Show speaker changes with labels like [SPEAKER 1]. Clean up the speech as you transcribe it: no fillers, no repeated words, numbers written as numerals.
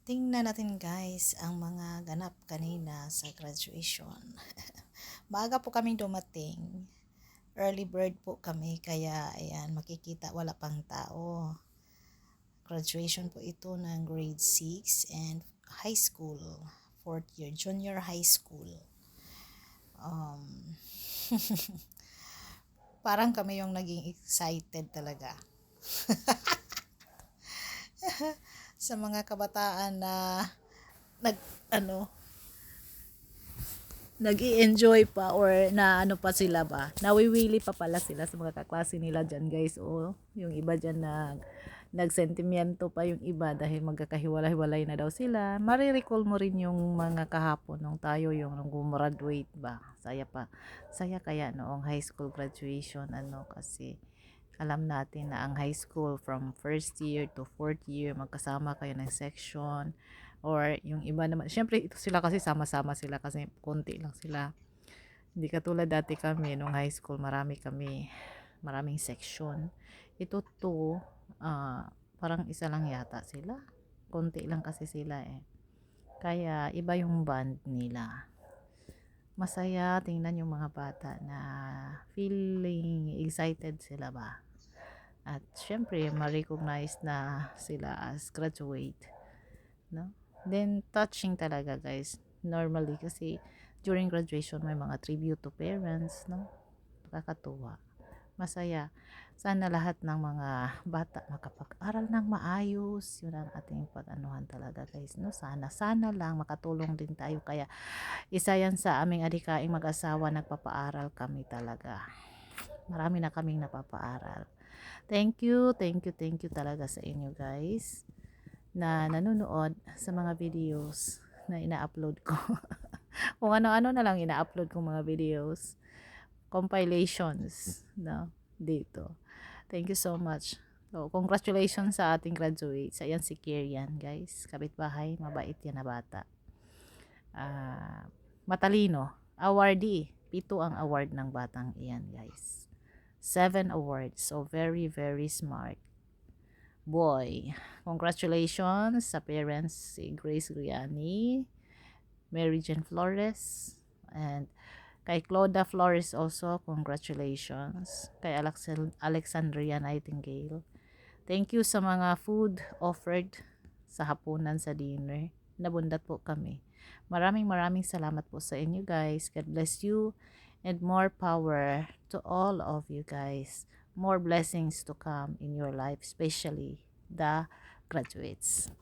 [SPEAKER 1] Tingnan natin guys ang mga ganap kanina sa graduation. Maaga po kaming dumating. Early bird po kami kaya ayan makikita wala pang tao. Graduation po ito ng grade 6 and high school. Fourth year, junior high school. Um, Parang kami yung naging excited talaga sa mga kabataan na nag ano nag-i-enjoy pa or na ano pa sila ba, nawiwili pa pala sila sa mga kaklase nila dyan guys. O yung iba dyan na nagsentimiento pa yung iba dahil magkakahiwalay-hiwalay na daw sila. Marirecall mo rin yung mga kahapon nung tayo yung nung gumraduate ba, saya kaya noong high school graduation kasi alam natin na ang high school from first year to fourth year magkasama kayo ng section, or yung iba naman syempre ito sila kasi sama-sama sila kasi konti lang sila, hindi katulad dati kami nung high school maraming section. Ito to parang isa lang yata sila, konti lang kasi sila kaya iba yung band nila. Masaya tingnan yung mga bata na feeling excited sila ba, at syempre ma-recognize na sila as graduate, no? Then touching talaga guys, normally kasi during graduation may mga tribute to parents, no? Nakakatuwa, masaya. Sana lahat ng mga bata makapag-aral ng maayos, yun ang ating pag-anuhan talaga guys, no? Sana lang makatulong din tayo, kaya isa yan sa aming adikaing mag-asawa, nagpapaaral kami talaga, marami na kaming napapaaral. Thank you talaga sa inyo guys na nanonood sa mga videos na ina-upload ko. Kung ano-ano na lang ina-upload kong mga videos, compilations, no, dito. Thank you so much. So, congratulations sa ating graduates. Ayan si Kirian, guys. Kapitbahay, mabait yan na bata. Matalino. Awardee. 7 ang award ng batang iyan, guys. 7 awards. So, very, very smart boy. Congratulations sa parents, si Grace Griani, Mary Jane Flores, and kay Cloda Flores also, congratulations. Kay Alexandria Nightingale. Thank you sa mga food offered sa hapunan, sa dinner. Nabundat po kami. Maraming salamat po sa inyo guys. God bless you and more power to all of you guys. More blessings to come in your life, especially the graduates.